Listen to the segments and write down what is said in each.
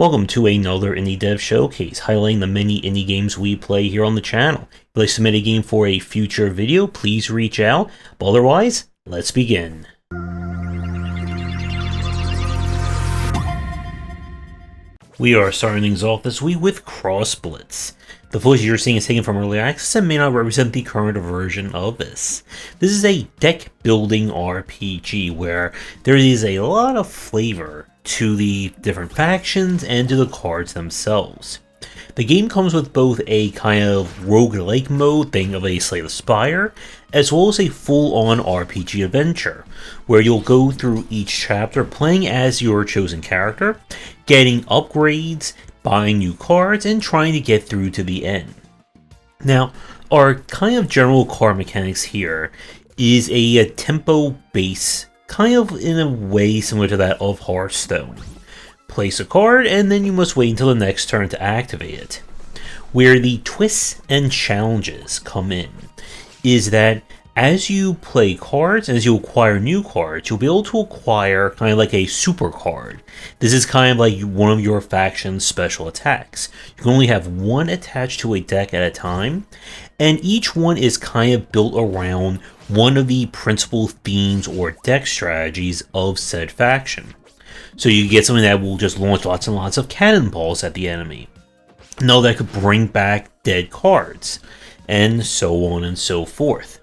Welcome to another Indie Dev Showcase, highlighting the many indie games we play here on the channel. If you'd like to submit a game for a future video, please reach out. But otherwise, let's begin. We are starting things off this week with Blitz. The footage you're seeing is taken from early access and may not represent the current version of this. This is a deck building RPG where there is a lot of flavor to the different factions and to the cards themselves. The game comes with both a kind of roguelike mode, think of a Slay the Spire, as well as a full-on RPG adventure, where you'll go through each chapter playing as your chosen character, getting upgrades, buying new cards, and trying to get through to the end. Now, our kind of general card mechanics here is a tempo base, kind of in a way similar to that of Hearthstone. Place a card, and then you must wait until the next turn to activate it. Where the twists and challenges come in is that as you play cards, as you acquire new cards, you'll be able to acquire kind of like a super card. This is kind of like one of your faction's special attacks. You can only have one attached to a deck at a time, and each one is kind of built around one of the principal themes or deck strategies of said faction. So you get something that will just launch lots and lots of cannonballs at the enemy. Another that could bring back dead cards, and so on and so forth.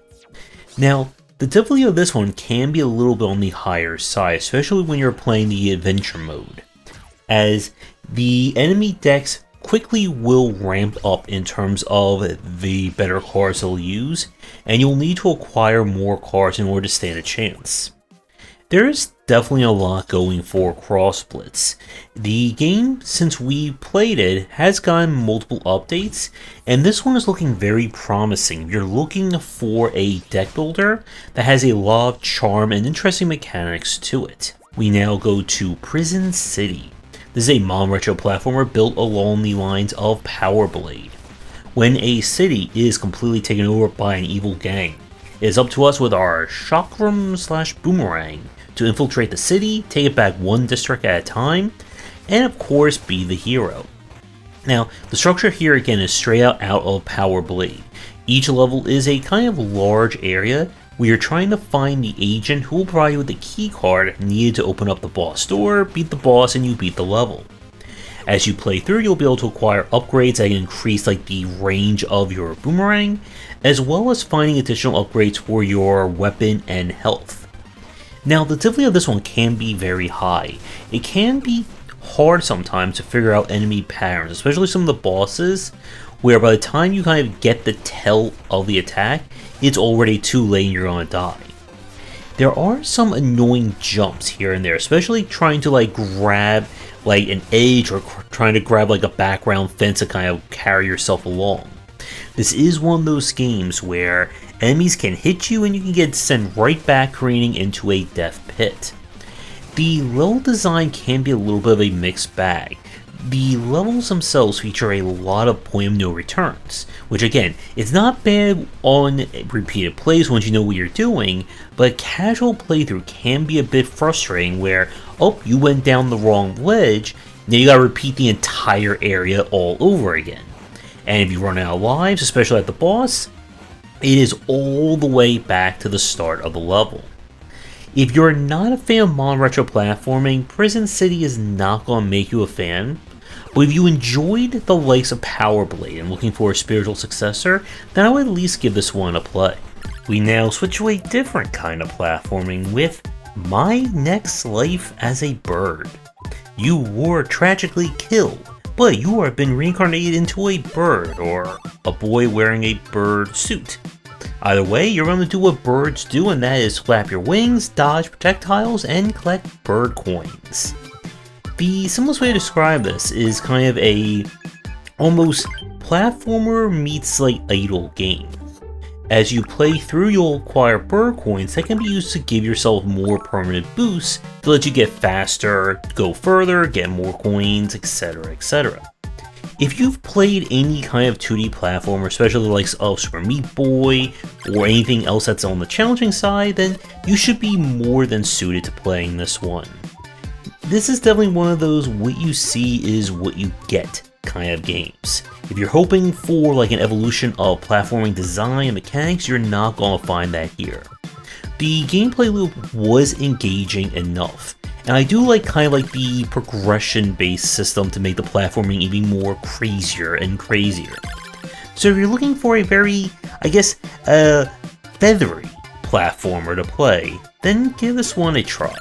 Now, the difficulty of this one can be a little bit on the higher side, especially when you're playing the adventure mode, as the enemy decks quickly will ramp up in terms of the better cards they'll use, and you'll need to acquire more cards in order to stand a chance. There's definitely a lot going for Blitz. The game, since we played it, has gotten multiple updates, and this one is looking very promising. If you're looking for a deck builder that has a lot of charm and interesting mechanics to it. We now go to Prison City. This is a modern retro platformer built along the lines of Power Blade. When a city is completely taken over by an evil gang, it is up to us with our chakram/boomerang to infiltrate the city, take it back one district at a time, and of course be the hero. Now, the structure here again is straight out of Power Blade. Each level is a kind of large area where you're trying to find the agent who will provide you with the key card needed to open up the boss door, beat the boss, and you beat the level. As you play through, you'll be able to acquire upgrades that can increase like the range of your boomerang, as well as finding additional upgrades for your weapon and health. Now, the difficulty of this one can be very high. It can be hard sometimes to figure out enemy patterns, especially some of the bosses, where by the time you kind of get the tell of the attack, it's already too late and you're gonna die. There are some annoying jumps here and there, especially trying to like grab like an edge or trying to grab like a background fence to kind of carry yourself along. This is one of those games where enemies can hit you and you can get sent right back careening into a death pit. The level design can be a little bit of a mixed bag. The levels themselves feature a lot of point of no returns, which again, it's not bad on repeated plays once you know what you're doing, but casual playthrough can be a bit frustrating where, oh, you went down the wrong ledge, now you gotta repeat the entire area all over again. And if you run out of lives, especially at the boss, it is all the way back to the start of the level. If you're not a fan of modern retro platforming, Prison City is not going to make you a fan, but if you enjoyed the likes of Power Blade and looking for a spiritual successor, then I would at least give this one a play. We now switch to a different kind of platforming with My Next Life as a Bird. You were tragically killed, but you have been reincarnated into a bird, or a boy wearing a bird suit. Either way, you're going to do what birds do, and that is flap your wings, dodge projectiles, and collect bird coins. The simplest way to describe this is kind of a almost platformer meets like idle game. As you play through, you'll acquire bird coins that can be used to give yourself more permanent boosts to let you get faster, go further, get more coins, etc, etc. If you've played any kind of 2D platformer, especially the likes of Super Meat Boy or anything else that's on the challenging side, then you should be more than suited to playing this one. This is definitely one of those what you see is what you get kind of games. If you're hoping for like an evolution of platforming design and mechanics, you're not going to find that here. The gameplay loop was engaging enough, and I do like kind of like the progression-based system to make the platforming even more crazier and crazier. So if you're looking for a very, I guess, feathery platformer to play, then give this one a try.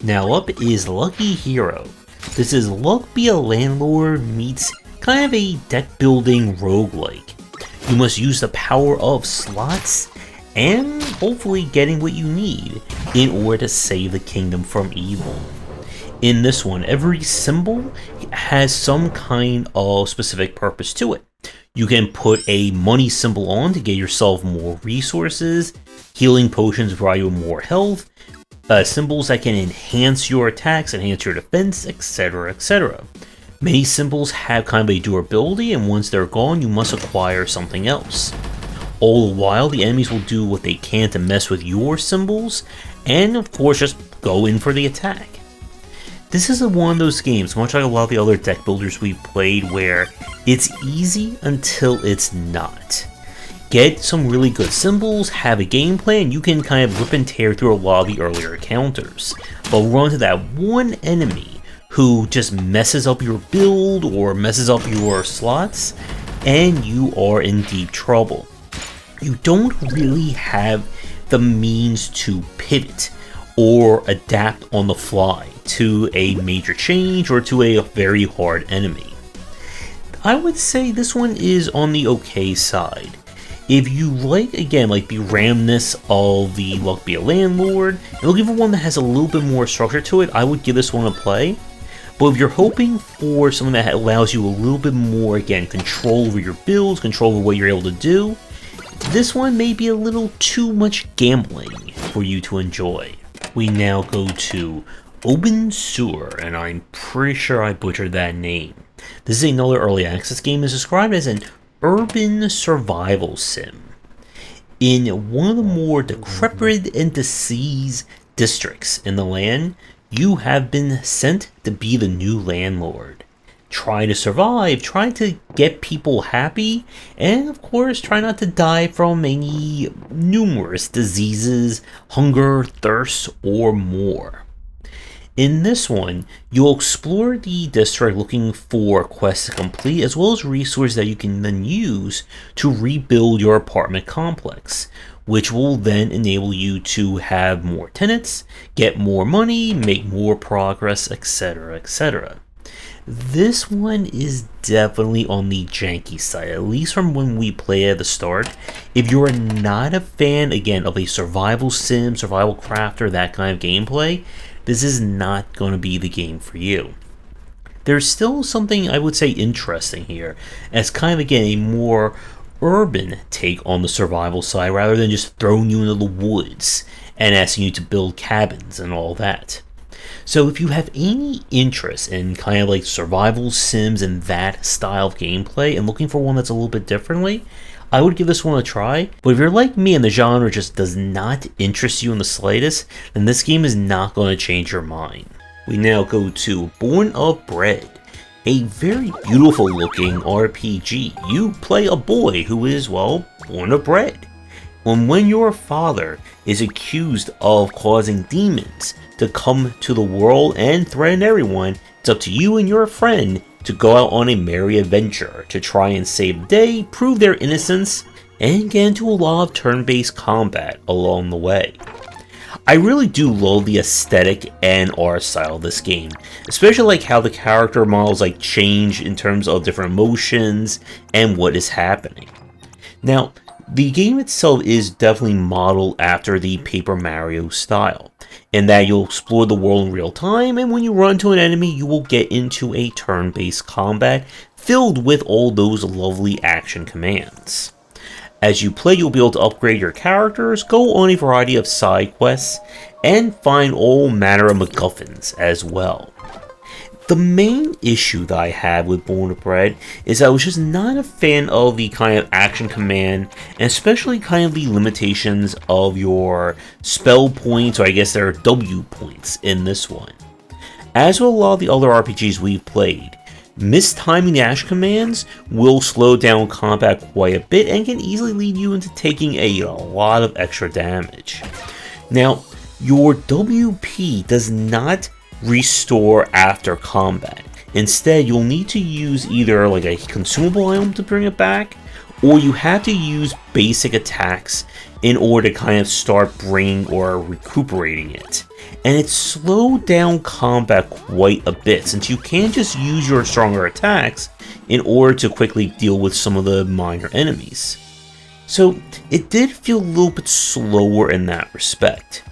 Now up is Lucky Hero. This is Luck Be a Landlord meets kind of a deck building roguelike. You must use the power of slots and hopefully getting what you need in order to save the kingdom from evil. In this one, every symbol has some kind of specific purpose to it. You can put a money symbol on to get yourself more resources, healing potions provide you with more health, symbols that can enhance your attacks, enhance your defense, etc, etc. Many symbols have kind of a durability, and once they're gone, you must acquire something else. All the while, the enemies will do what they can to mess with your symbols, and of course just go in for the attack. This is one of those games, much like a lot of the other deck builders we've played, where it's easy until it's not. Get some really good symbols, have a game plan, you can kind of rip and tear through a lot of the earlier counters. But run into that one enemy who just messes up your build or messes up your slots, and you are in deep trouble. You don't really have the means to pivot or adapt on the fly to a major change or to a very hard enemy. I would say this one is on the okay side. If you like, again, like the ramness of the Luck Be a Landlord, and looking for one that has a little bit more structure to it, I would give this one a play. But if you're hoping for something that allows you a little bit more, again, control over your builds, control over what you're able to do, this one may be a little too much gambling for you to enjoy. We now go to ObenSeuer, and I'm pretty sure I butchered that name. This is another early access game that's described as an urban survival sim. In one of the more decrepit and diseased districts in the land, you have been sent to be the new landlord. Try to survive, try to get people happy, and of course try not to die from any numerous diseases, hunger, thirst, or more. In this one, you'll explore the district looking for quests to complete, as well as resources that you can then use to rebuild your apartment complex, which will then enable you to have more tenants, get more money, make more progress, etc, etc. This one is definitely on the janky side, at least from when we play at the start. If you're not a fan, again, of a survival sim, survival crafter, that kind of gameplay, this is not going to be the game for you. There's still something I would say interesting here, as kind of, again, a more urban take on the survival side, rather than just throwing you into the woods and asking you to build cabins and all that. So if you have any interest in kind of like survival sims and that style of gameplay and looking for one that's a little bit differently, I would give this one a try. But if you're like me and the genre just does not interest you in the slightest, then this game is not going to change your mind. We now go to Born of Bread, a very beautiful looking RPG. You play a boy who is, well, born of bread. When your father is accused of causing demons to come to the world and threaten everyone, it's up to you and your friend to go out on a merry adventure to try and save the day, prove their innocence, and get into a lot of turn-based combat along the way. I really do love the aesthetic and art style of this game, especially like how the character models like change in terms of different emotions and what is happening. Now, the game itself is definitely modeled after the Paper Mario style, in that you'll explore the world in real time, and when you run to an enemy, you will get into a turn-based combat filled with all those lovely action commands. As you play, you'll be able to upgrade your characters, go on a variety of side quests, and find all manner of MacGuffins as well. The main issue that I have with Born of Bread is I was just not a fan of the kind of action command, and especially kind of the limitations of your spell points, or I guess there are W points in this one. As with a lot of the other RPGs we've played, mistiming dash commands will slow down combat quite a bit and can easily lead you into taking a lot of extra damage. Now, your WP does not restore after combat. Instead, you'll need to use either like a consumable item to bring it back, or you have to use basic attacks in order to kind of start bringing or recuperating it. And it slowed down combat quite a bit, since you can't just use your stronger attacks in order to quickly deal with some of the minor enemies. So it did feel a little bit slower in that respect.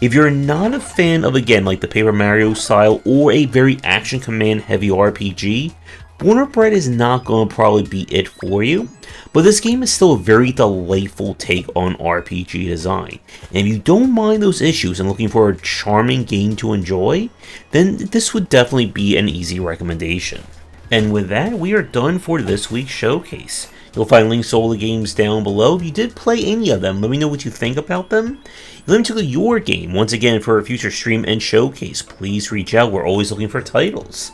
If you're not a fan of, again, like the Paper Mario style or a very action command heavy RPG, Born of Bread is not going to probably be it for you, but this game is still a very delightful take on RPG design. And if you don't mind those issues and looking for a charming game to enjoy, then this would definitely be an easy recommendation. And with that, we are done for this week's showcase. You'll find links to all the games down below. If you did play any of them, let me know what you think about them. Let me check out your game. Once again, for a future stream and showcase, please reach out. We're always looking for titles.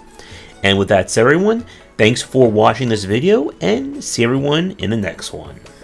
And with that said, everyone, thanks for watching this video, and see everyone in the next one.